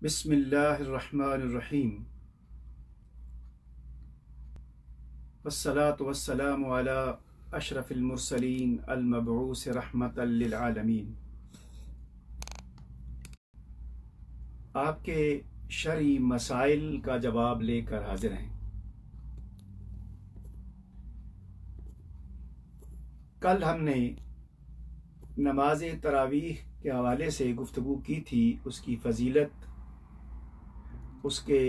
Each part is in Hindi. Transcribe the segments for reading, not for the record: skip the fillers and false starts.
बिस्मिल्लाहिर्रहमानिर्रहीम वस्सलातु वस्सलामु अला अशरफिल मुरसलीन अल मबऊस रहमतल लिल आलमीन। आपके शरई मसाइल का जवाब लेकर हाजिर हैं। कल हमने नमाज तरावीह के हवाले से गुफ्तगू की थी, उसकी फ़जीलत, उसके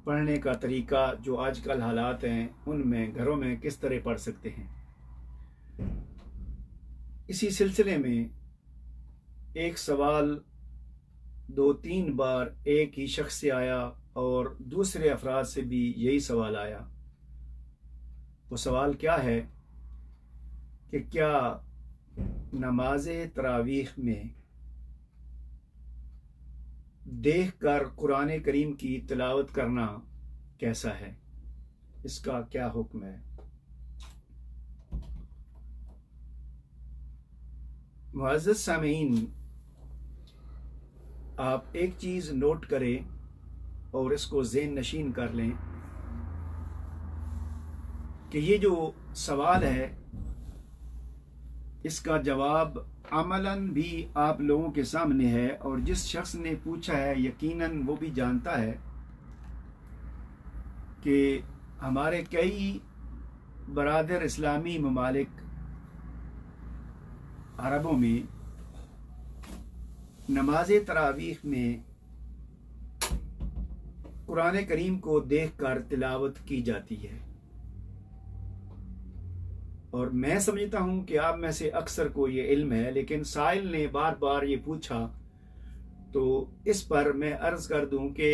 पढ़ने का तरीका, जो आजकल हालात हैं उनमें घरों में किस तरह पढ़ सकते हैं। इसी सिलसिले में एक सवाल 2-3 बार एक ही शख्स से आया और दूसरे अफराद से भी यही सवाल आया। वो सवाल क्या है कि क्या नमाज तरावीह में देख कर कुरान करीम की तिलावत करना कैसा है, इसका क्या हुक्म है। मुअज़्ज़ज़ सामीन, आप एक चीज़ नोट करें और इसको ज़हन नशीन कर लें कि ये जो सवाल है इसका जवाब अमलन भी आप लोगों के सामने है, और जिस शख्स ने पूछा है यकीनन वो भी जानता है कि हमारे कई बरादर इस्लामी ममालिक अरबों में नमाज तरावीह में कुरान करीम को देख कर तिलावत की जाती है। और मैं समझता हूँ कि आप में से अक्सर को ये इल्म है, लेकिन साइल ने बार बार ये पूछा तो इस पर मैं अर्ज़ कर दूँ कि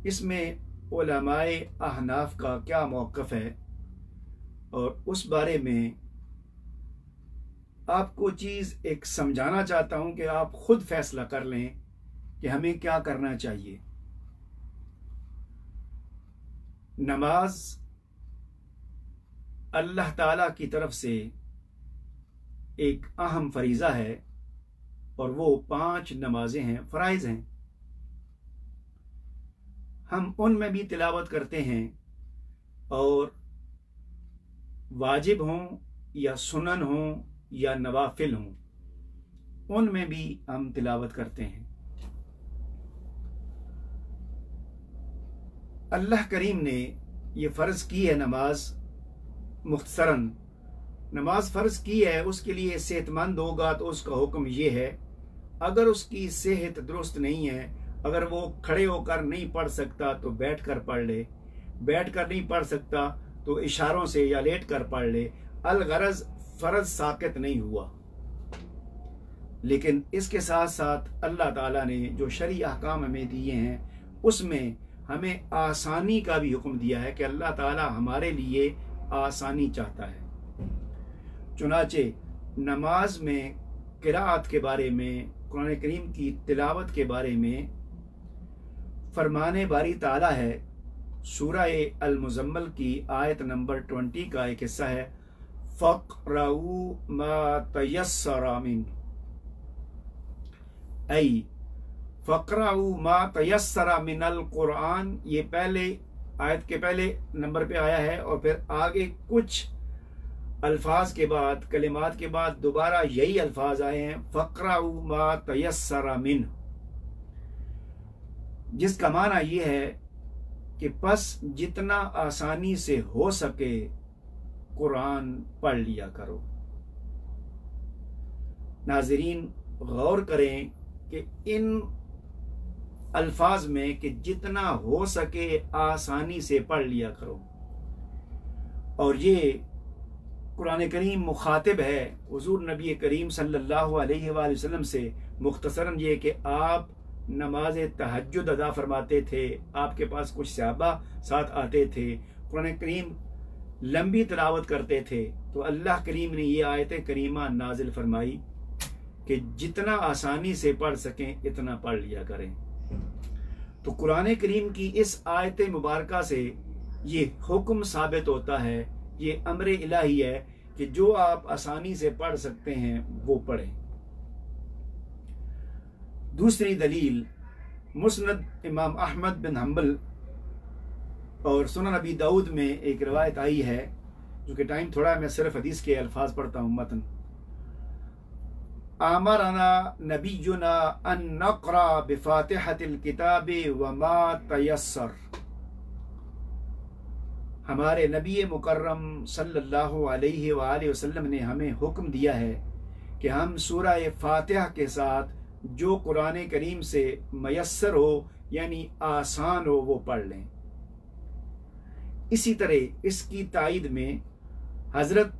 इसमें उलमाए अहनाफ का क्या मौक़िफ़ है, और उस बारे में आपको चीज़ एक समझाना चाहता हूँ कि आप ख़ुद फैसला कर लें कि हमें क्या करना चाहिए। नमाज अल्लाह ताला की तरफ से एक अहम फरीज़ा है, और वो 5 नमाजें हैं, फ़राइज़ हैं। हम उनमें भी तिलावत करते हैं, और वाजिब हों या सुनन हों या नवाफिल हों, उनमें भी हम तिलावत करते हैं। अल्लाह करीम ने ये फ़र्ज़ की है नमाज, मुख्तसरन नमाज फ़र्ज़ की है, उसके लिए सेहतमंद होगा तो उसका हुक्म ये है, अगर उसकी सेहत दुरुस्त नहीं है, अगर वो खड़े होकर नहीं पढ़ सकता तो बैठ कर पढ़ ले, बैठ कर नहीं पढ़ सकता तो इशारों से या लेट कर पढ़ ले। अलगरज फ़र्ज़ साक़ित नहीं हुआ। लेकिन इसके साथ साथ अल्लाह ताला ने जो शरई अहकाम हमें दिए हैं उसमें हमें आसानी का भी हुक्म दिया है कि अल्लाह ताला हमारे लिए आसानी चाहता है। चुनाचे नमाज में क़िराअत के बारे में, कुरान करीम की तिलावत के बारे में फरमाने बारी ताला है। सूरह अल मुज़म्मल की आयत नंबर 20 का एक हिस्सा है, फ़क़रऊ मा तयस्सरा मिन, ऐ फ़क़रऊ मा तयस्सरा मिनल कुरान। ये पहले आयत के पहले नंबर पे आया है, और फिर आगे कुछ अल्फाज के बाद, कलिमात के बाद दोबारा यही अल्फाज आए हैं, फ़क़रऊ मा तयस्सरा मिन, जिसका माना ये है कि बस जितना आसानी से हो सके कुरान पढ़ लिया करो। नाज़रीन, गौर करें कि इन अल्फाज में कि जितना हो सके आसानी से पढ़ लिया करो, और ये कुरान करीम मुखातिब है हुज़ूर नबी करीम सल्लल्लाहु अलैहि वसल्लम से। मुख्तसरन ये कि आप नमाज तहज्जुद अदा फरमाते थे, आपके पास कुछ सहाबा साथ आते थे, कुरान करीम लंबी तिलावत करते थे, तो अल्लाह करीम ने ये आयत करीमा नाजिल फरमाई कि जितना आसानी से पढ़ सकें इतना पढ़ लिया करें। तो कुरान करीम की इस आयत मुबारका से ये हुक्म साबित होता है, ये अम्र इलाही है कि जो आप आसानी से पढ़ सकते हैं वो पढ़ें। दूसरी दलील मुस्नद इमाम अहमद बिन हम्बल और सुनन नबी दाऊद में एक रिवायत आई है, जो कि टाइम थोड़ा है, मैं सिर्फ हदीस के अल्फाज पढ़ता हूँ मतन। आमरना नबीयुना अन नक़रा बिफातिहतिल किताबि व मा तयस्सर। हमारे नबी मुकर्रम सल्लल्लाहु अलैहि वसल्लम ने हमें हुक्म दिया है कि हम सूरह फातिहा के साथ जो कुरान करीम से मयस्सर हो यानी आसान हो वो पढ़ लें। इसी तरह इसकी तायीद में हज़रत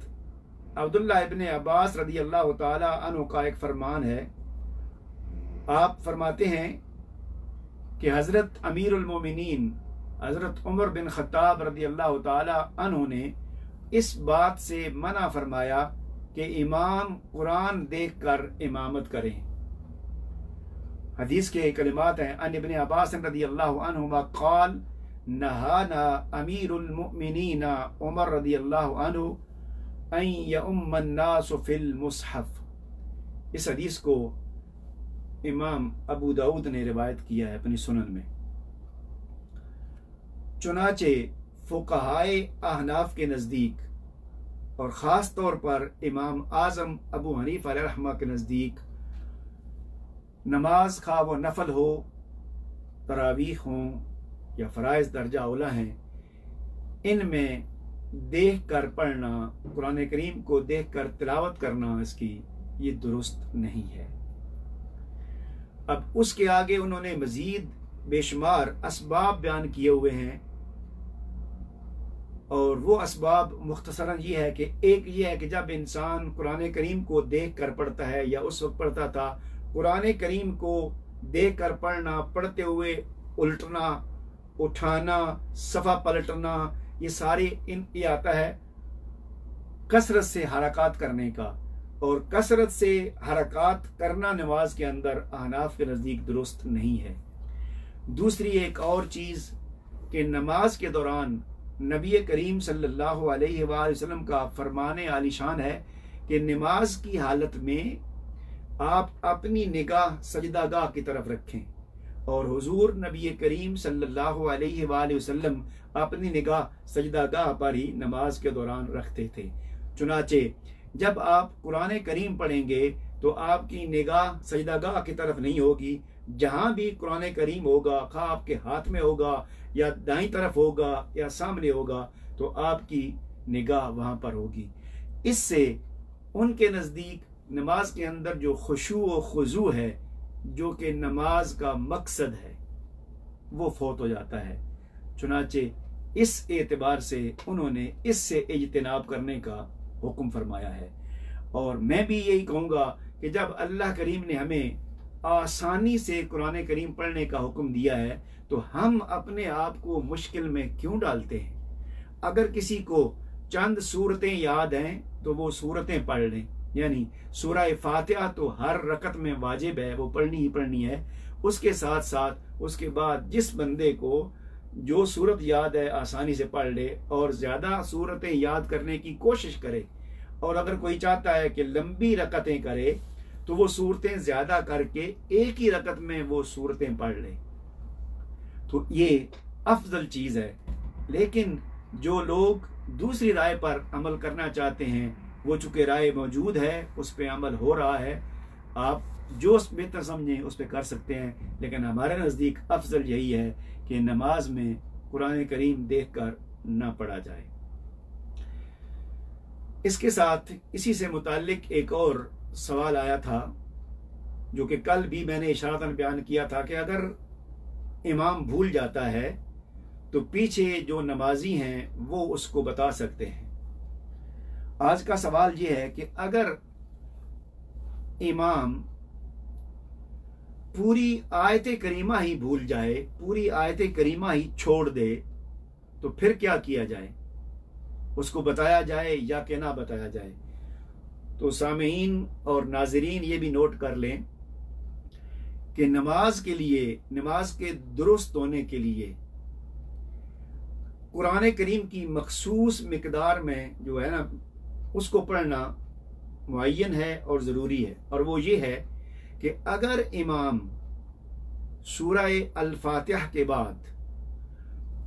अब्दुल्लाह इब्न अब्बास रदी अल्लाह ताला अन्हु का एक फरमान है। आप फरमाते हैं कि हज़रत अमीरुल मोमिनीन हज़रत उमर बिन ख़त्ताब रदी अल्लाह ताला अन्हु ने इस बात से मना फरमाया कि इमाम कुरान देख कर इमामत करें। हदीस के कलिमात हैं, अन इब्न अब्बास रदी अल्लाह अन्हुमा क़ाल नहाना अमीरुल मुमिनीन उमर रदी अल्लाह अन्हु अन यउम्मन नास फिल मुसहफ। इस हदीस को इमाम अबू दाऊद ने रिवायत किया है अपनी सुनन में। चुनाचे फुक़हाए अहनाफ के नज़दीक और ख़ास तौर पर इमाम आज़म अबू हनीफा रहमा के नज़दीक नमाज खा वो नफल हो, तरावीह हों या फ़राइज़ दर्जा औला हैं, इनमें देख कर पढ़ना, कुरान करीम को देख कर तिलावत करना इसकी ये दुरुस्त नहीं है। अब उसके आगे उन्होंने मज़ीद बेशुमार असबाब बयान किए हुए हैं और वो असबाब मुख्तसरन ये है कि एक ये है कि जब इंसान कुरान करीम को देख कर पढ़ता है या उस वक्त पढ़ता था, कुरान करीम को देख कर पढ़ना, पढ़ते हुए उल्टना, उठाना, सफ़ा पलटना, ये सारे ये आता है कसरत से हरकत करने का, और कसरत से हरकत करना नमाज के अंदर अहनाफ के नज़दीक दुरुस्त नहीं है। दूसरी एक और चीज़ कि नमाज के दौरान नबी करीम सल्लल्लाहु अलैहि वसल्लम का फरमाने आलिशान है कि नमाज की हालत में आप अपनी निगाह सजदागाह की तरफ रखें, और हुजूर नबी करीम सल्लल्लाहु अलैहि वसल्लम अपनी निगाह सजदागाह पर ही नमाज के दौरान रखते थे। चुनाचे जब आप कुरान करीम पढ़ेंगे तो आपकी निगाह सजदागाह की तरफ नहीं होगी, जहाँ भी कुरान करीम होगा, खा आपके हाथ में होगा या दाईं तरफ होगा या सामने होगा, तो आपकी निगाह वहाँ पर होगी। इससे उनके नज़दीक नमाज के अंदर जो खुशू व खुजू है, जो कि नमाज का मकसद है, वो फौत हो जाता है। चुनाचे इस एतबार से उन्होंने इससे इज्तिनाब करने का हुक्म फरमाया है। और मैं भी यही कहूँगा कि जब अल्लाह करीम ने हमें आसानी से कुरान करीम पढ़ने का हुक्म दिया है, तो हम अपने आप को मुश्किल में क्यों डालते हैं। अगर किसी को चंद सूरतें याद हैं तो वो सूरतें पढ़ लें, यानी सूरह फातिहा तो हर रकत में वाजिब है, वो पढ़नी ही पढ़नी है। उसके साथ साथ उसके बाद जिस बंदे को जो सूरत याद है आसानी से पढ़ ले और ज़्यादा सूरतें याद करने की कोशिश करे, और अगर कोई चाहता है कि लंबी रकतें करे तो वो सूरतें ज़्यादा करके एक ही रकत में वो सूरतें पढ़ ले, तो ये अफजल चीज़ है। लेकिन जो लोग दूसरी राय पर अमल करना चाहते हैं, वो चूँकि राय मौजूद है, उस पर अमल हो रहा है, आप जो बेहतर समझें उस पर कर सकते हैं। लेकिन हमारे नज़दीक अफजल यही है कि नमाज में कुरान करीम देख कर ना पढ़ा जाए। इसके साथ इसी से मुताल्लिक एक और सवाल आया था, जो कि कल भी मैंने इशारतन बयान किया था कि अगर इमाम भूल जाता है तो पीछे जो नमाजी हैं वो उसको बता सकते हैं। आज का सवाल ये है कि अगर इमाम पूरी आयत करीमा ही भूल जाए, पूरी आयत करीमा ही छोड़ दे, तो फिर क्या किया जाए, उसको बताया जाए या कि ना बताया जाए। तो सामीन और नाजरीन ये भी नोट कर लें कि नमाज के लिए, नमाज के दुरुस्त होने के लिए कुरान करीम की मखसूस मिकदार में जो है ना, उसको पढ़ना मुअय्यन है और ज़रूरी है। और वो ये है कि अगर इमाम सूरह अल-फातिहा के बाद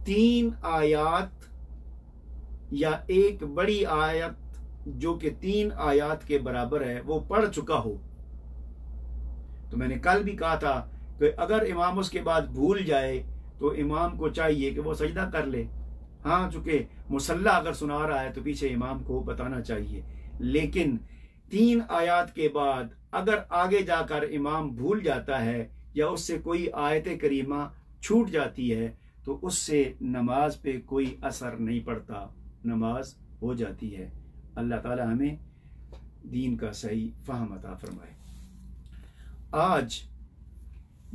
3 आयात या एक बड़ी आयत जो कि 3 आयात के बराबर है वो पढ़ चुका हो, तो मैंने कल भी कहा था कि अगर इमाम उसके बाद भूल जाए तो इमाम को चाहिए कि वो सजदा कर ले। हाँ, चूंकि मुसल्ला अगर सुना रहा है तो पीछे इमाम को बताना चाहिए, लेकिन 3 आयात के बाद अगर आगे जाकर इमाम भूल जाता है या उससे कोई आयत करीमा छूट जाती है तो उससे नमाज पे कोई असर नहीं पड़ता, नमाज हो जाती है। अल्लाह ताला हमें दीन का सही फहम अता फरमाए। आज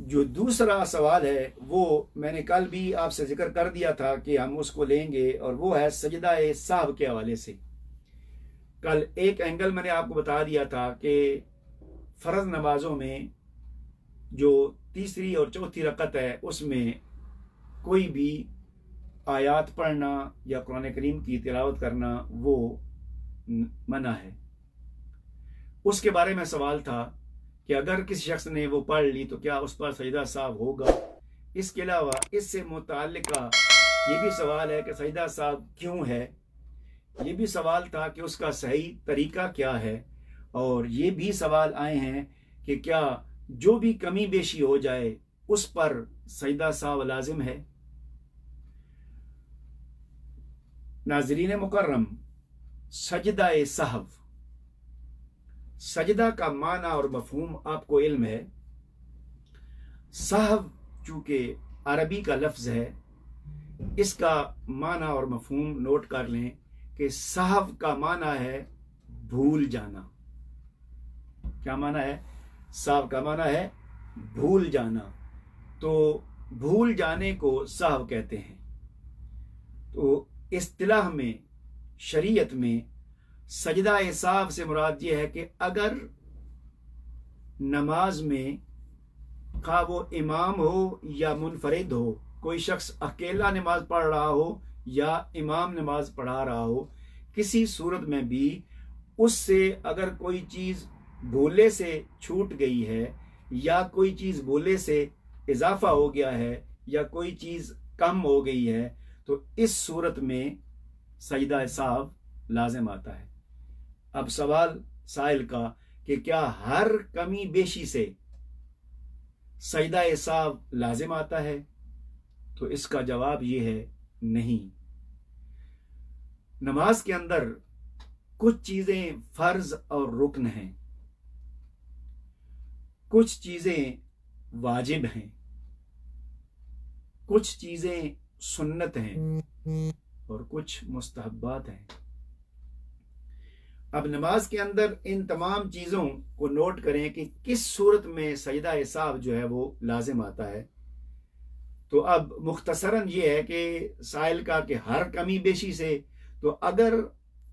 जो दूसरा सवाल है वो मैंने कल भी आपसे जिक्र कर दिया था कि हम उसको लेंगे, और वो है सजदा साहब के हवाले से। कल एक एंगल मैंने आपको बता दिया था कि फ़र्ज़ नमाजों में जो तीसरी और चौथी रकत है उसमें कोई भी आयात पढ़ना या कुरान करीम की तिलावत करना वो मना है। उसके बारे में सवाल था कि अगर किसी शख्स ने वो पढ़ ली तो क्या उस पर सजदा साहब होगा। इसके अलावा इससे मुताल्लिका ये भी सवाल है कि सजदा साहब क्यों है, ये भी सवाल था कि उसका सही तरीका क्या है, और ये भी सवाल आए हैं कि क्या जो भी कमी बेशी हो जाए उस पर सजदा साहब लाजिम है। नाज़रीन मुकर्रम, सजदा साहब, सजदा का माना और मफहूम आपको इल्म है। साहब चूंकि अरबी का लफ्ज़ है, इसका माना और मफहूम नोट कर लें कि साहब का माना है भूल जाना। क्या माना है? साहब का माना है भूल जाना। तो भूल जाने को साहब कहते हैं। तो इस्तिलाह में, शरीयत में सजदा साहब से मुराद ये है कि अगर नमाज में खा वो इमाम हो या मुनफरिद हो, कोई शख्स अकेला नमाज पढ़ रहा हो या इमाम नमाज पढ़ा रहा हो, किसी सूरत में भी उससे अगर कोई चीज़ भूले से छूट गई है या कोई चीज़ भूले से इजाफा हो गया है या कोई चीज़ कम हो गई है, तो इस सूरत में सजदा साहब लाजिम आता है। अब सवाल साइल का कि क्या हर कमी बेशी से सजदा साहब लाजिम आता है, तो इसका जवाब ये है नहीं। नमाज के अंदर कुछ चीजें फर्ज और रुकन हैं, कुछ चीजें वाजिब हैं, कुछ चीजें सुन्नत हैं और कुछ मुस्तहब्बात हैं। अब नमाज के अंदर इन तमाम चीज़ों को नोट करें कि किस सूरत में सजदा साहब जो है वो लाजिम आता है। तो अब मुख्तसरन ये है कि साइल का कि हर कमी बेशी से, तो अगर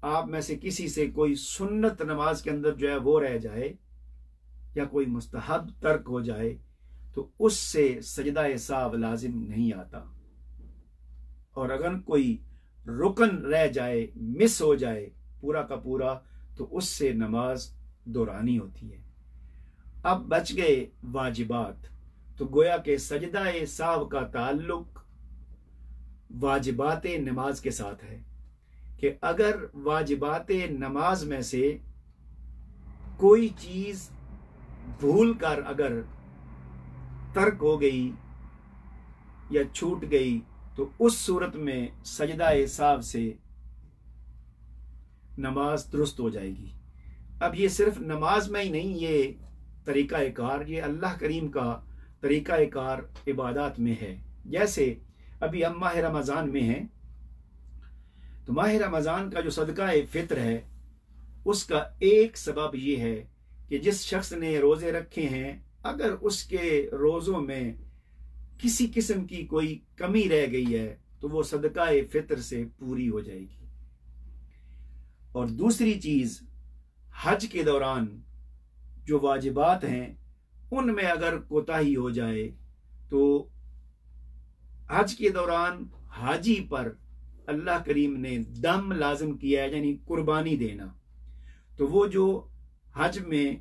आप में से किसी से कोई सुन्नत नमाज के अंदर जो है वो रह जाए या कोई मुस्तहब तर्क हो जाए तो उससे सजदा साहब लाजिम नहीं आता, और अगर कोई रुकन रह जाए, मिस हो जाए पूरा का पूरा, तो उससे नमाज दोहरानी होती है। अब बच गए वाजिबात। तो गोया के सजदा साहब का ताल्लुक वाजिबात नमाज के साथ है कि अगर वाजिबात नमाज में से कोई चीज़ भूल कर अगर तर्क हो गई या छूट गई तो उस सूरत में सजदा साहब से नमाज दुरुस्त हो जाएगी। अब ये सिर्फ नमाज में ही नहीं, ये तरीका कार, ये अल्लाह करीम का तरीका कार इबादत में है। जैसे अभी हम माह रमज़ान में हैं, तो माह रमज़ान का जो सदका फ़ित्र है उसका एक सबब ये है कि जिस शख्स ने रोज़े रखे हैं, अगर उसके रोज़ों में किसी किस्म की कोई कमी रह गई है तो वो सदका फ़ित्र से पूरी हो जाएगी। और दूसरी चीज़, हज के दौरान जो वाजिबात हैं उनमें अगर कोताही हो जाए तो हज के दौरान हाजी पर अल्लाह करीम ने दम लाजिम किया है, यानी कुर्बानी देना। तो वो जो हज में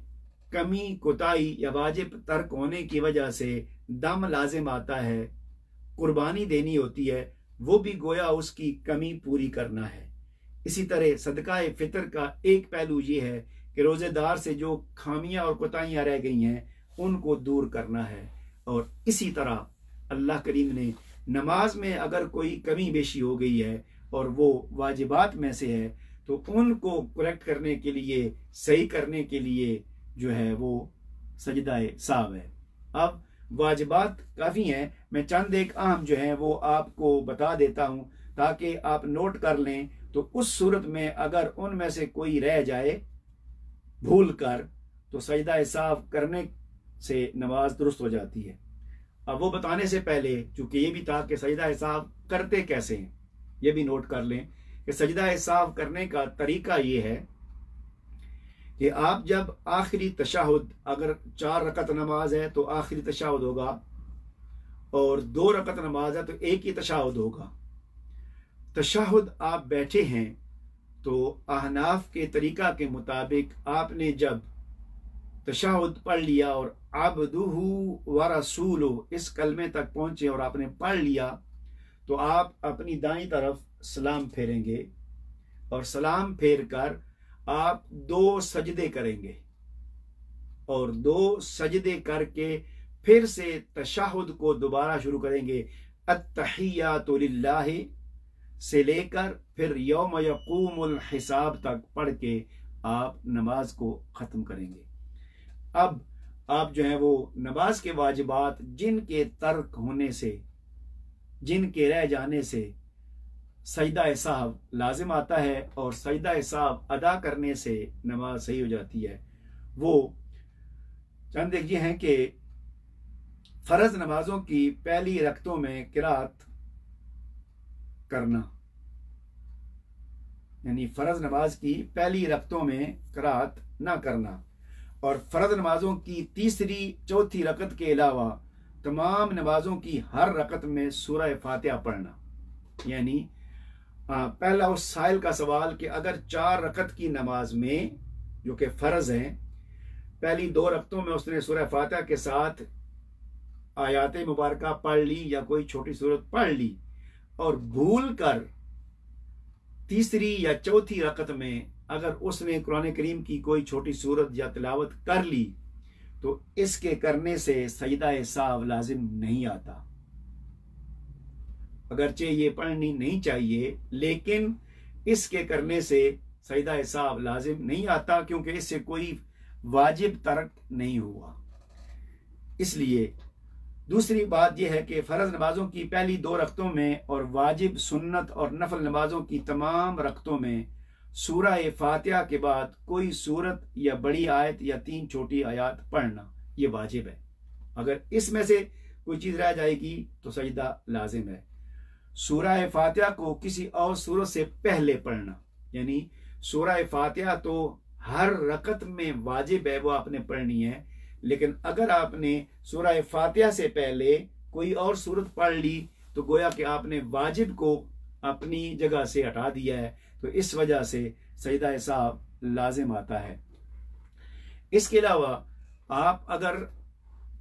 कमी, कोताही या वाजिब तर्क होने की वजह से दम लाजिम आता है, कुर्बानी देनी होती है, वो भी गोया उसकी कमी पूरी करना है। इसी तरह सदका फितर का एक पहलू ये है कि रोज़ेदार से जो खामियां और कोताहियां रह गई हैं उनको दूर करना है। और इसी तरह अल्लाह करीम ने नमाज में अगर कोई कमी बेशी हो गई है और वो वाजिबात में से है तो उनको करेक्ट करने के लिए, सही करने के लिए जो है वो सजदाए साहब है। अब वाजिबात काफ़ी हैं, मैं चंद एक अहम जो है वो आपको बता देता हूँ ताकि आप नोट कर लें। तो उस सूरत में अगर उनमें से कोई रह जाए भूल कर तो सजदा साहब करने से नमाज दुरुस्त हो जाती है। अब वो बताने से पहले चूंकि ये भी था कि सजदा साहब करते कैसे हैं, ये भी नोट कर लें कि सजदा साहब करने का तरीका ये है कि आप जब आखिरी तशहुद, अगर 4 रकत नमाज है तो आखिरी तशहुद होगा और 2 रकत नमाज है तो एक ही तशहुद होगा। तशहुद आप बैठे हैं तो अहनाफ के तरीका के मुताबिक आपने जब तशहुद पढ़ लिया और अब्दुहु व रसूलुहु इस कलमे तक पहुंचे और आपने पढ़ लिया तो आप अपनी दाईं तरफ सलाम फेरेंगे और सलाम फेर कर आप 2 सजदे करेंगे और 2 सजदे करके फिर से तशहुद को दोबारा शुरू करेंगे। अत्तहियातु लिल्लाहि से लेकर फिर यौम यक़ूमुल हिसाब तक पढ़ के आप नमाज को ख़त्म करेंगे। अब आप जो है वो नमाज के वाजिबात जिनके तर्क होने से, जिनके रह जाने से सजदा साहब लाजिम आता है और सजदा साहब अदा करने से नमाज सही हो जाती है, वो चंद एक ये हैं कि फ़र्ज नमाजों की पहली रकतों में किरात करना, यानी फ़र्ज नमाज की पहली रकतों में किरात ना करना और फ़र्ज नमाजों की तीसरी चौथी रकत के अलावा तमाम नमाजों की हर रकत में सूरह फातिहा पढ़ना। यानी पहला उस साइल का सवाल कि अगर 4 रकत की नमाज में जो कि फ़र्ज हैं, पहली 2 रकतों में उसने सूरह फातिहा के साथ आयात मुबारका पढ़ ली या कोई छोटी सूरत पढ़ ली और भूल कर तीसरी या चौथी रकत में अगर उसने कुरान करीम की कोई छोटी सूरत या तिलावत कर ली तो इसके करने से सजदा साहब लाजिम नहीं आता। अगरचे ये पढ़नी नहीं चाहिए लेकिन इसके करने से सजदा साहब लाजिम नहीं आता क्योंकि इससे कोई वाजिब तर्क नहीं हुआ। इसलिए दूसरी बात यह है कि फ़र्ज नमाजों की पहली 2 रकतों में और वाजिब, सुन्नत और नफल नमाजों की तमाम रकतों में सूरह फातिहा के बाद कोई सूरत या बड़ी आयत या 3 छोटी आयत पढ़ना ये वाजिब है। अगर इसमें से कोई चीज़ रह जाएगी तो सजदा लाजिम है। सूरह फातिहा को किसी और सूरत से पहले पढ़ना, यानी सूरह फातिहा तो हर रकत में वाजिब है, वो आपने पढ़नी है, लेकिन अगर आपने सूरह फातिहा से पहले कोई और सूरत पढ़ ली तो गोया कि आपने वाजिब को अपनी जगह से हटा दिया है, तो इस वजह से सजदा साहब लाजिम आता है। इसके अलावा आप अगर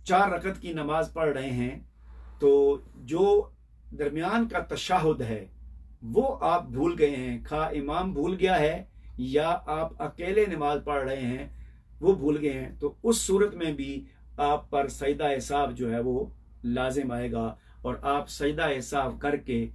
4 रकत की नमाज पढ़ रहे हैं तो जो दरमियान का तशहुद है वो आप भूल गए हैं, खा इमाम भूल गया है या आप अकेले नमाज पढ़ रहे हैं वो भूल गए हैं, तो उस सूरत में भी आप पर सजदा साहब जो है वो लाजिम आएगा और आप सजदा साहब करके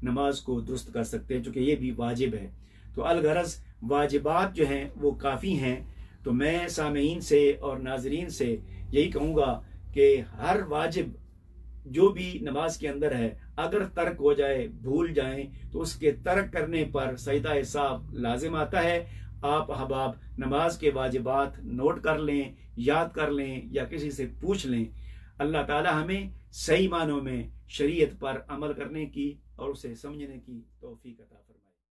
नमाज को दुरुस्त कर सकते हैं, चूँकि ये भी वाजिब है। तो अलगरज वाजिबात जो हैं वो काफ़ी हैं। तो मैं सामीन से और नाजरीन से यही कहूँगा कि हर वाजिब जो भी नमाज के अंदर है अगर तर्क हो जाए, भूल जाएं, तो उसके तर्क करने पर सजदा साहब लाजिम आता है। आप अहबाब नमाज के वाजिबात नोट कर लें, याद कर लें या किसी से पूछ लें। अल्लाह ताला हमें सही मानों में शरीयत पर अमल करने की और उसे समझने की तौफीक अता फरमाए।